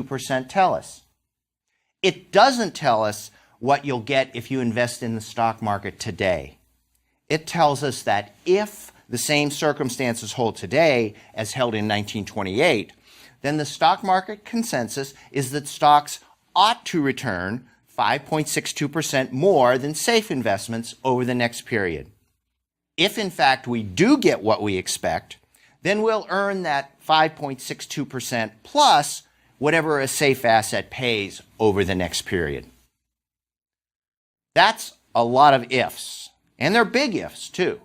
2% tell us? It doesn't tell us what you'll get if you invest in the stock market today. It tells us that if the same circumstances hold today as held in 1928, then the stock market consensus is that stocks ought to return 5.62% more than safe investments over the next period. If in fact we do get what we expect, then we'll earn that 5.62% plus whatever a safe asset pays over the next period. That's a lot of ifs, and they're big ifs too.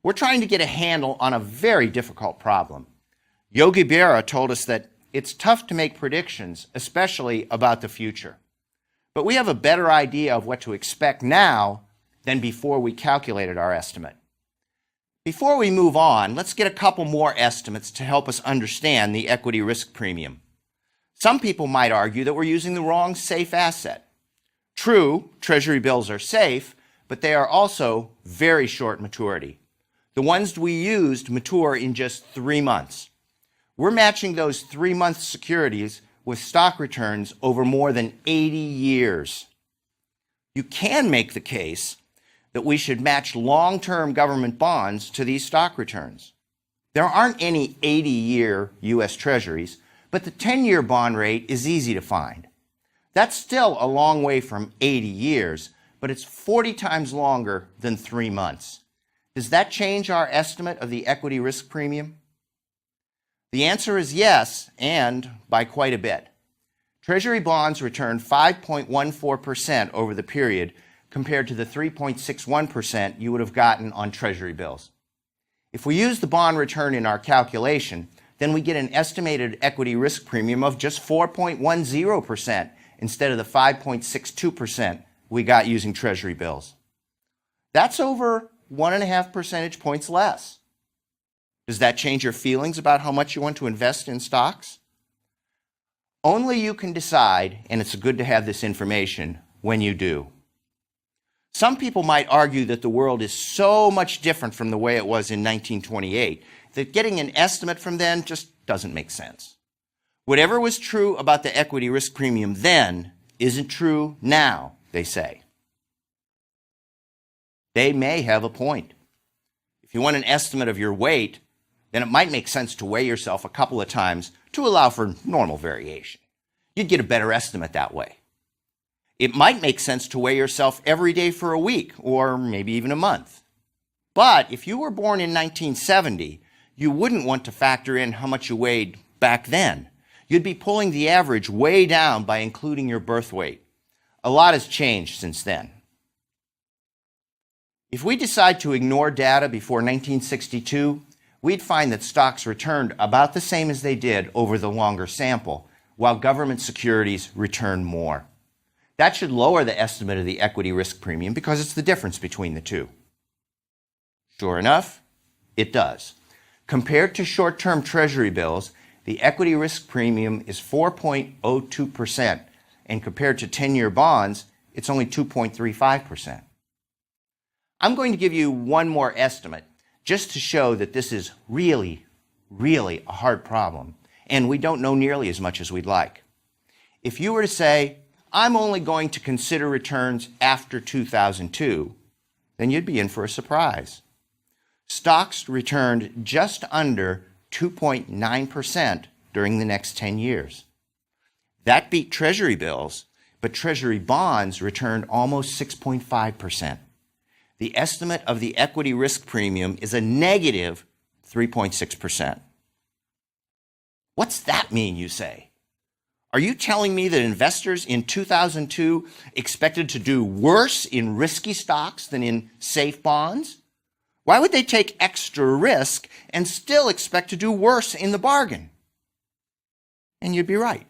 We're trying to get a handle on a very difficult problem. Yogi Berra told us that it's tough to make predictions, especially about the future. But we have a better idea of what to expect now than before we calculated our estimate. Before we move on, let's get a couple more estimates to help us understand the equity risk premium. Some people might argue that we're using the wrong safe asset. True, Treasury bills are safe, but they are also very short maturity. The ones we used mature in just 3 months. We're matching those 3-month securities with stock returns over more than 80 years. You can make the case that we should match long-term government bonds to these stock returns. There aren't any 80-year U.S. Treasuries, but the 10-year bond rate is easy to find. That's still a long way from 80 years, but it's 40 times longer than 3 months. Does that change our estimate of the equity risk premium? The answer is yes, and by quite a bit. Treasury bonds returned 5.14% over the period compared to the 3.61% you would have gotten on Treasury bills. If we use the bond return in our calculation, then we get an estimated equity risk premium of just 4.10% instead of the 5.62% we got using Treasury bills. That's over 1.5 percentage points less. Does that change your feelings about how much you want to invest in stocks? Only you can decide, and it's good to have this information when you do. Some people might argue that the world is so much different from the way it was in 1928 that getting an estimate from then just doesn't make sense. Whatever was true about the equity risk premium then isn't true now, they say. They may have a point. If you want an estimate of your weight, then it might make sense to weigh yourself a couple of times to allow for normal variation. You'd get a better estimate that way. It might make sense to weigh yourself every day for a week or maybe even a month. But if you were born in 1970, you wouldn't want to factor in how much you weighed back then. You'd be pulling the average way down by including your birth weight. A lot has changed since then. If we decide to ignore data before 1962, we'd find that stocks returned about the same as they did over the longer sample, while government securities returned more. That should lower the estimate of the equity risk premium because it's the difference between the two. Sure enough, it does. Compared to short-term Treasury bills, the equity risk premium is 4.02%, and compared to 10-year bonds, it's only 2.35%. I'm going to give you one more estimate just to show that this is really, really a hard problem, and we don't know nearly as much as we'd like. If you were to say, I'm only going to consider returns after 2002, then you'd be in for a surprise. Stocks returned just under 2.9% during the next 10 years. That beat Treasury bills, but Treasury bonds returned almost 6.5%. The estimate of the equity risk premium is a negative 3.6%. What's that mean, you say? Are you telling me that investors in 2002 expected to do worse in risky stocks than in safe bonds? Why would they take extra risk and still expect to do worse in the bargain? And you'd be right.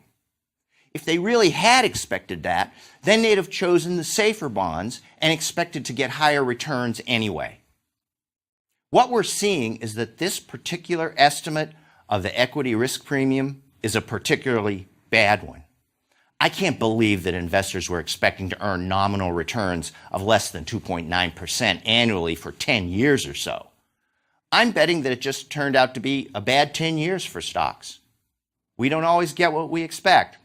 If they really had expected that, then they'd have chosen the safer bonds and expected to get higher returns anyway. What we're seeing is that this particular estimate of the equity risk premium is a particularly bad one. I can't believe that investors were expecting to earn nominal returns of less than 2.9% annually for 10 years or so. I'm betting that it just turned out to be a bad 10 years for stocks. We don't always get what we expect,